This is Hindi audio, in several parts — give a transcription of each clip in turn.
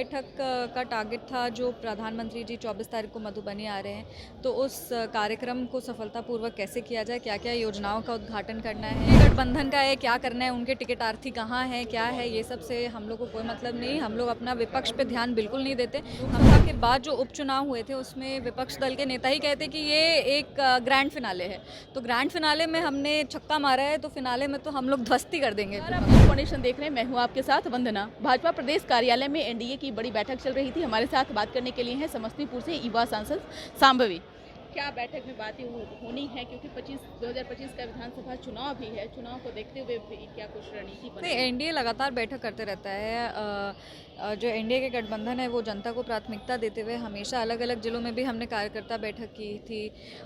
बैठक का टारगेट था जो प्रधानमंत्री जी 24 तारीख को मधुबनी आ रहे हैं, तो उस कार्यक्रम को सफलतापूर्वक कैसे किया जाए, क्या क्या योजनाओं का उद्घाटन करना है, गठबंधन का है, क्या करना है, उनके टिकटार्थी कहाँ हैं, क्या है, ये सब से हम लोग को कोई मतलब नहीं। हम लोग अपना विपक्ष पे ध्यान बिल्कुल नहीं देते। लोकसभा के बाद जो उपचुनाव हुए थे उसमें विपक्ष दल के नेता ही कहते कि ये एक ग्रैंड फिनाले है, तो ग्रैंड फिनाले में हमने छक्का मारा है, तो फिनाले में तो हम लोग ध्वस्ती कर देंगे। आप फाउंडेशन देख रहे हैं, मैं हूं आपके साथ वंदना। भाजपा प्रदेश कार्यालय में एनडीए की बड़ी बैठक चल रही थी। हमारे साथ बात करने के लिए हैं समस्तीपुर से युवा सांसद शांभवी। क्या बैठक में बातें होनी है, क्योंकि 2025 का विधानसभा चुनाव भी है, चुनाव को देखते हुए भी क्या कुछ रणनीति नहीं, एनडीए लगातार बैठक करते रहता है। जो एनडीए के गठबंधन है वो जनता को प्राथमिकता देते हुए हमेशा अलग अलग जिलों में भी हमने कार्यकर्ता बैठक की थी,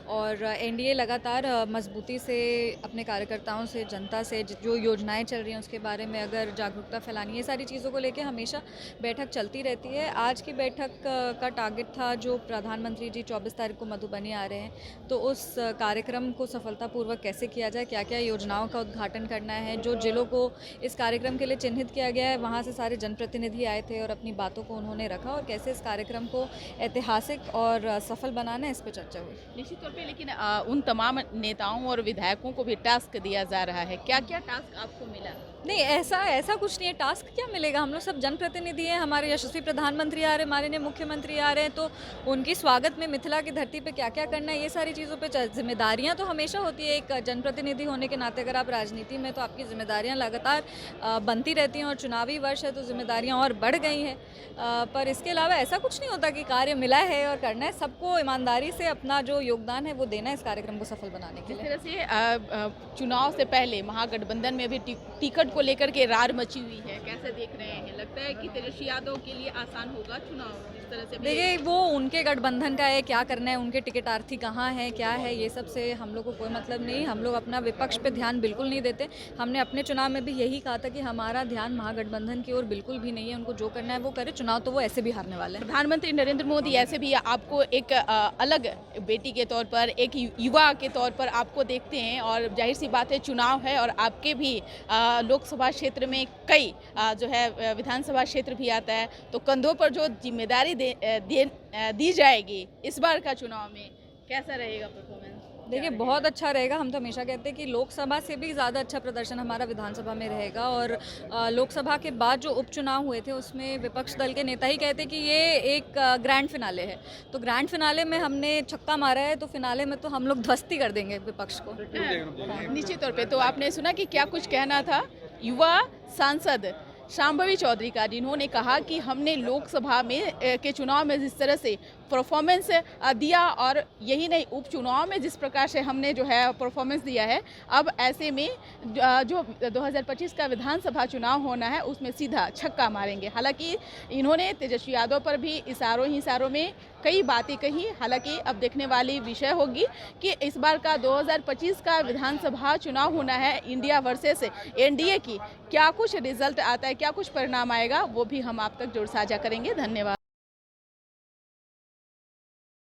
और एनडीए लगातार मजबूती से अपने कार्यकर्ताओं से, जनता से जो योजनाएं चल रही हैं उसके बारे में अगर जागरूकता फैलानी है, सारी चीज़ों को लेकर हमेशा बैठक चलती रहती है। आज की बैठक का टारगेट था जो प्रधानमंत्री जी 24 तारीख को मधुबनी आ रहे हैं, तो उस कार्यक्रम को सफलतापूर्वक कैसे किया जाए, क्या क्या योजनाओं का उद्घाटन करना है। जो जिलों को इस कार्यक्रम के लिए चिन्हित किया गया है वहाँ से सारे जनप्रतिनिधि आए थे और अपनी बातों को उन्होंने रखा, और कैसे इस कार्यक्रम को ऐतिहासिक और सफल बनाना है, इस पर चर्चा हुई। निश्चित तौर पे, लेकिन उन तमाम नेताओं और विधायकों को भी टास्क दिया जा रहा है। क्या क्या टास्क आपको मिला? नहीं, ऐसा कुछ नहीं है। टास्क क्या मिलेगा, हम लोग सब जनप्रतिनिधि हैं। हमारे यशस्वी प्रधानमंत्री आ रहे हैं, माननीय मुख्यमंत्री आ रहे हैं, तो उनकी स्वागत में मिथिला की धरती पे क्या क्या करना है, ये सारी चीज़ों पे जिम्मेदारियां तो हमेशा होती है। एक जनप्रतिनिधि होने के नाते अगर आप राजनीति में, तो आपकी जिम्मेदारियां लगातार बनती रहती हैं, और चुनावी वर्ष है तो जिम्मेदारियां और बढ़ गई हैं। पर इसके अलावा ऐसा कुछ नहीं होता कि कार्य मिला है और करना है। सबको ईमानदारी से अपना जो योगदान है वो देना है इस कार्यक्रम को सफल बनाने के लिए। जिस तरह से चुनाव से पहले महागठबंधन में भी टिकट को लेकर के रार मची हुई है, कैसे देख रहे हैं? लगता है कि तेजस्वी यादव के लिए आसान होगा चुनाव? जिस तरह से देखिए, वो उनके गठबंधन का है, क्या करना है, उनके टिकटार्थी कहाँ हैं, क्या है, ये सब से हम लोग को कोई मतलब नहीं। हम लोग अपना विपक्ष पे ध्यान बिल्कुल नहीं देते। हमने अपने चुनाव में भी यही कहा था कि हमारा ध्यान महागठबंधन की ओर बिल्कुल भी नहीं है। उनको जो करना है वो करे, चुनाव तो वो ऐसे भी हारने वाले हैं। प्रधानमंत्री नरेंद्र मोदी ऐसे भी आपको एक अलग बेटी के तौर पर, एक युवा के तौर पर आपको देखते हैं, और जाहिर सी बात है चुनाव है, और आपके भी लोकसभा क्षेत्र में कई जो है विधानसभा क्षेत्र भी आता है, तो कंधों पर जो जिम्मेदारी दी जाएगी इस बार का चुनाव में, कैसा रहेगा परफॉर्मेंस? देखिए, बहुत अच्छा रहेगा। हम तो हमेशा कहते हैं कि लोकसभा से भी ज़्यादा अच्छा प्रदर्शन हमारा विधानसभा में रहेगा, और लोकसभा के बाद जो उपचुनाव हुए थे उसमें विपक्ष दल के नेता ही कहते कि ये एक ग्रैंड फिनाले है, तो ग्रैंड फिनाले में हमने छक्का मारा है, तो फिनाले में तो हम लोग ध्वस्ती कर देंगे विपक्ष को। निश्चित तौर पे, तो आपने सुना कि क्या कुछ कहना था युवा सांसद शांभवी चौधरी का, जिन्होंने कहा कि हमने लोकसभा में के चुनाव में जिस तरह से परफॉर्मेंस दिया, और यही नहीं, उपचुनाव में जिस प्रकार से हमने जो है परफॉर्मेंस दिया है, अब ऐसे में जो 2025 का विधानसभा चुनाव होना है उसमें सीधा छक्का मारेंगे। हालांकि इन्होंने तेजस्वी यादव पर भी इशारों में कई बातें कही। हालांकि अब देखने वाली विषय होगी कि इस बार का 2025 का विधानसभा चुनाव होना है इंडिया वर्सेस एनडीए की, क्या कुछ रिजल्ट आता है, क्या कुछ परिणाम आएगा, वो भी हम आप तक जरूर साझा करेंगे। धन्यवाद।